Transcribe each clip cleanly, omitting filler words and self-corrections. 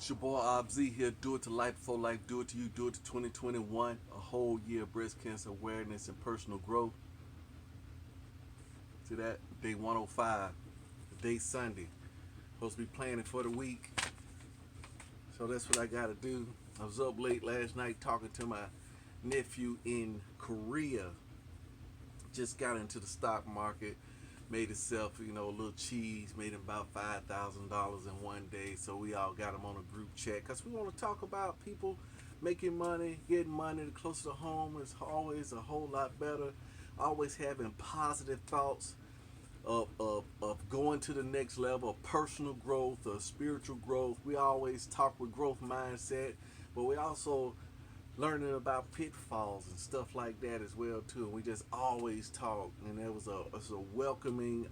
It's your boy Obz here. Do it to life before life. Do it to you. Do it to 2021. A whole year of breast cancer awareness and personal growth. See that? Day 105. Day Sunday. Supposed to be planning for the week. So that's what I got to do. I was up late last night talking to my nephew in Korea. Just got into the stock market. Made himself, a little cheese. Made him about $5,000 in one day. So we all got him on a group chat because we want to talk about people making money, getting money. The closer to home is always a whole lot better. Always having positive thoughts of going to the next level of personal growth, of spiritual growth. We always talk with growth mindset, but we also learning about pitfalls and stuff like that as well too. And we just always talk, and it was a welcoming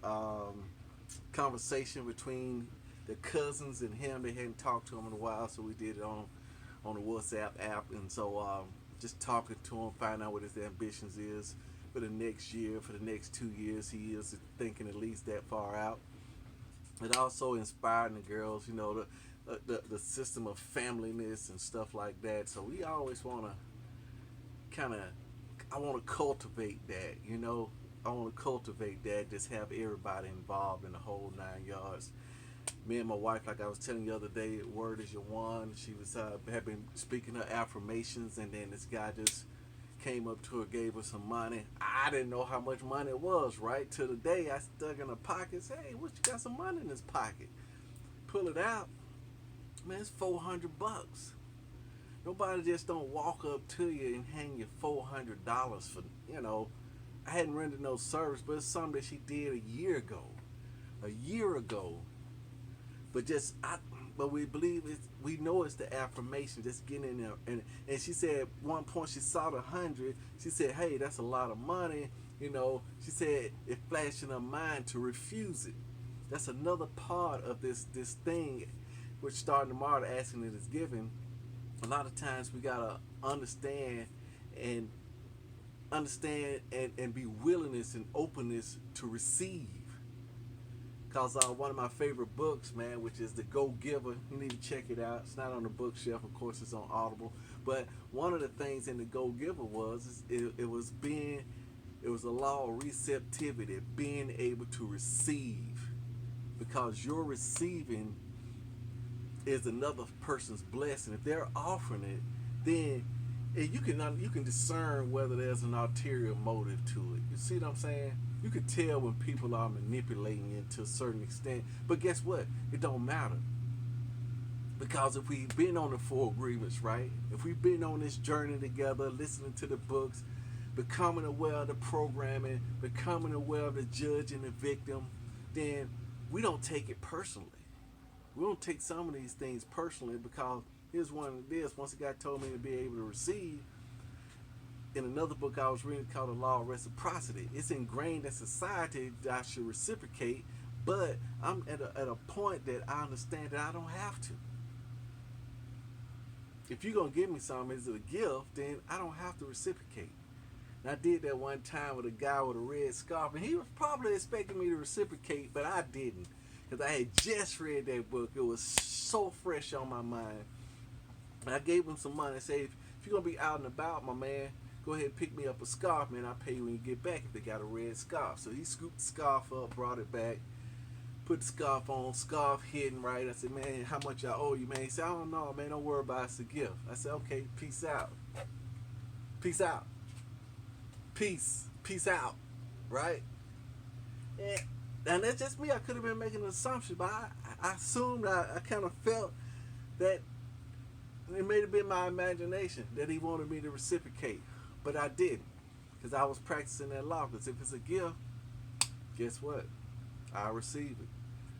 conversation between the cousins and him. They hadn't talked to him in a while, so we did it on the WhatsApp app, and so just talking to him, find out what his ambitions is for the next year, for the next 2 years. He is thinking at least that far out. It also inspiring the girls, the system of familyness and stuff like that. So we always want to I want to cultivate that, I want to cultivate that, just have everybody involved in the whole 9 yards. Me and my wife, like I was telling you the other day, word is your one. She was had been speaking her affirmations, and then this guy just came up to her, gave her some money. I didn't know how much money it was, right? Till the day I stuck in her pockets. Hey, what, you got some money in this pocket? Pull it out. Man, it's $400. Nobody just don't walk up to you and hang you $400 for, I hadn't rendered no service, but it's something that she did a year ago. A year ago. But we believe we know it's the affirmation, just getting in there. And she said at one point she saw the 100. She said, hey, that's a lot of money. She said it flashed in her mind to refuse it. That's another part of this thing, which starting tomorrow, the asking it is given. A lot of times we gotta and be willingness and openness to receive. Cause one of my favorite books, man, which is The Go Giver. You need to check it out. It's not on the bookshelf, of course. It's on Audible. But one of the things in The Go Giver was it was a law of receptivity, being able to receive, because your receiving is another person's blessing. If they're offering it, then you can discern whether there's an ulterior motive to it. You see what I'm saying? You can tell when people are manipulating you to a certain extent. But guess what? It don't matter. Because if we've been on the four agreements, right? If we've been on this journey together, listening to the books, becoming aware of the programming, becoming aware of the judge and the victim, then we don't take it personally. We don't take some of these things personally, because here's one of this. Once a guy told me to be able to receive, in another book I was reading called The Law of Reciprocity. It's ingrained in society that I should reciprocate, but I'm at a point that I understand that I don't have to. If you're going to give me something as a gift, then I don't have to reciprocate. And I did that one time with a guy with a red scarf, and he was probably expecting me to reciprocate, but I didn't. Because I had just read that book. It was so fresh on my mind. And I gave him some money and said, if you're going to be out and about, my man, go ahead and pick me up a scarf, man. I'll pay you when you get back if they got a red scarf. So he scooped the scarf up, brought it back, put the scarf on, scarf hidden right. I said, man, how much I owe you, man? He said, I don't know, man. Don't worry about it. It's a gift. I said, okay, peace out. Peace out. Peace. Peace out. Right? Yeah. And that's just me. I could have been making an assumption, but I assumed, I kind of felt that it may have been my imagination that he wanted me to reciprocate. But I didn't, because I was practicing that law. Because if it's a gift, guess what? I receive it,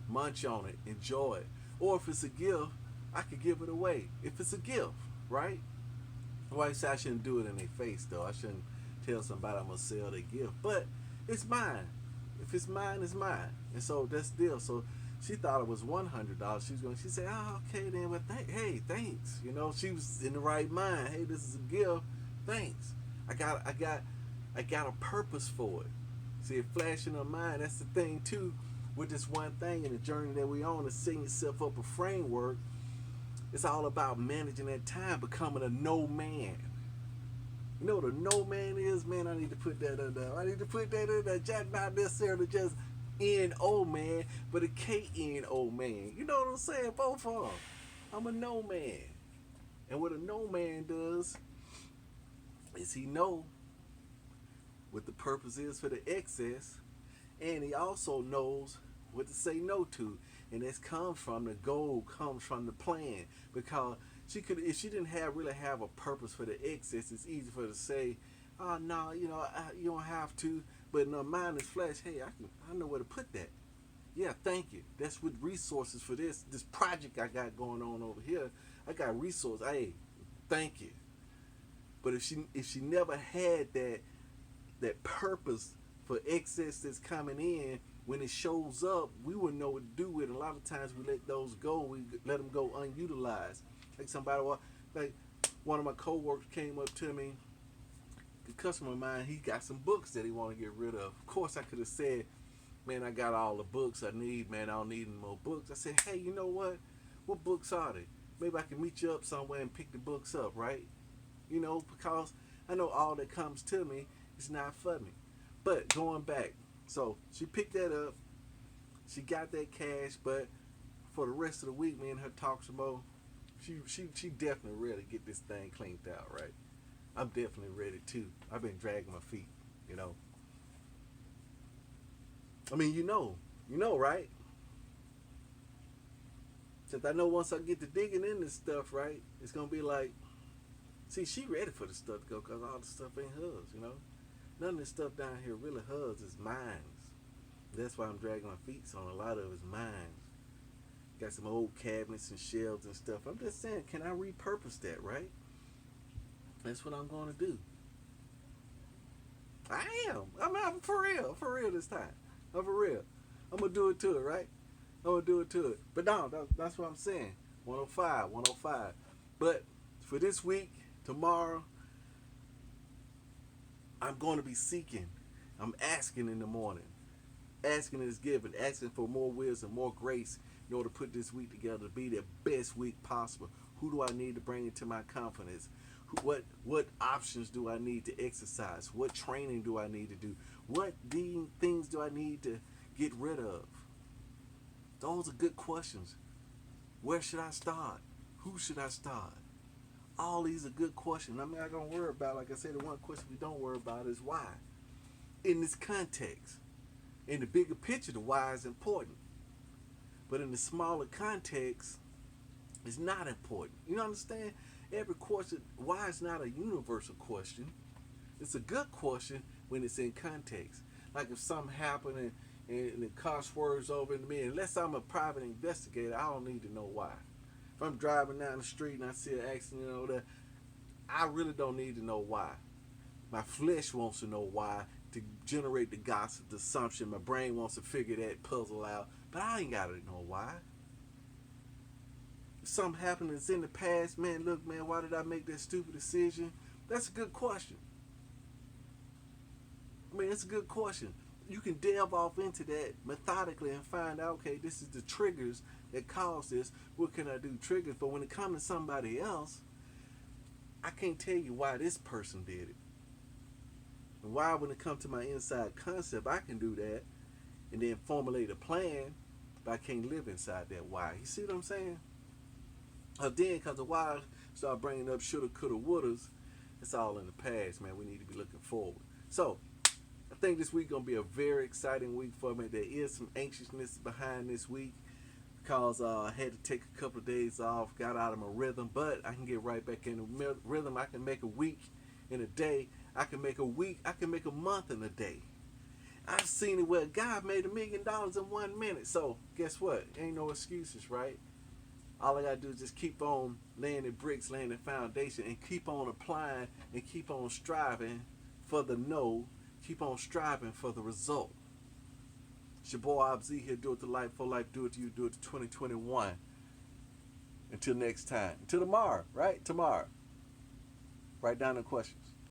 munch on it, enjoy it. Or if it's a gift, I could give it away. If it's a gift, right? Well, I say I shouldn't do it in their face, though. I shouldn't tell somebody I'm gonna sell their gift. But it's mine. If it's mine, it's mine. And so that's the deal. So she thought it was $100. She said, oh, okay then, but hey, thanks. She was in the right mind. Hey, this is a gift. Thanks. I got a purpose for it. See, it flashed in her mind. That's the thing too, with this one thing in the journey that we on, is setting yourself up a framework It's all about managing that time, becoming a no man. You know what a no man is, man? I need to put that in there. I need to put that in there. Just not necessarily just N-O man, but a K-N-O man. You know what I'm saying? Both of them. I'm a no man. And what a no man does is he know what the purpose is for the excess, and he also knows what to say no to. And this comes from the goal, comes from the plan. Because she could, if she didn't really have a purpose for the excess, it's easy for her to say, "Oh no, you don't have to." But in her mind is flesh. Hey, I know where to put that. Yeah, thank you. That's with resources for this project I got going on over here. I got resources. Hey, thank you. But if she never had that purpose for excess that's coming in, when it shows up, we wouldn't know what to do with it. A lot of times we let those go. We let them go unutilized. Like one of my coworkers came up to me, a customer of mine, he got some books that he want to get rid of. Of course, I could have said, "Man, I got all the books I need, man. I don't need any more books." I said, "Hey, you know what? What books are they? Maybe I can meet you up somewhere and pick the books up, right? Because I know all that comes to me is not for me." But going back, so she picked that up. She got that cash, but for the rest of the week, me and her talked some more. She definitely ready to get this thing cleaned out, right? I'm definitely ready too. I've been dragging my feet, you know. I mean, right? Since I know once I get to digging in this stuff, right, it's gonna be like, see, she ready for the stuff to go, cause all the stuff ain't hers. None of this stuff down here really hers. It's mine. That's why I'm dragging my feet on a lot of it's mine. Got some old cabinets and shelves and stuff. I'm just saying, can I repurpose that, right? That's what I'm going to do. I am. I'm for real this time. I'm for real. I'm going to do it to it, right? I'm going to do it to it. But no, that's what I'm saying. 105, 105. But for this week, tomorrow, I'm going to be seeking. I'm asking in the morning. Asking is given. Asking for more wisdom, more grace in order to put this week together to be the best week possible. Who do I need to bring into my confidence? What options do I need to exercise? What training do I need to do? What things do I need to get rid of? Those are good questions. Where should I start? Who should I start? All these are good questions. I'm not going to worry about, like I said, the one question we don't worry about is why. In this context, in the bigger picture, the why is important. But in the smaller context, it's not important. You understand? Every question, why is not a universal question. It's a good question when it's in context. Like if something happened and the car swerves over into me, unless I'm a private investigator, I don't need to know why. If I'm driving down the street and I see an accident, I really don't need to know why. My flesh wants to know why to generate the gossip, the assumption. My brain wants to figure that puzzle out, but I ain't got to know why. If something happened that's in the past, man, look, man, why did I make that stupid decision? That's a good question. I mean, it's a good question. You can delve off into that methodically and find out, okay, this is the triggers that cause this. What can I do? Triggers. But when it comes to somebody else, I can't tell you why this person did it. And why, when it comes to my inside concept, I can do that and then formulate a plan, but I can't live inside that why. You see what I'm saying? Then, because the why start bringing up shoulda, coulda, wouldas, it's all in the past, man. We need to be looking forward. So, I think this week gonna be a very exciting week for me. There is some anxiousness behind this week because I had to take a couple of days off, got out of my rhythm, but I can get right back in the rhythm. I can make a week in a day. I can make a week. I can make a month in a day. I've seen it where a guy made $1 million in 1 minute. So guess what? Ain't no excuses, right? All I gotta do is just keep on laying the bricks, laying the foundation, and keep on applying and keep on striving for the no. Keep on striving for the result. It's your boy Obz here. Do it to life, for life. Do it to you. Do it to 2021. Until next time. Until tomorrow, right? Tomorrow. Write down the questions.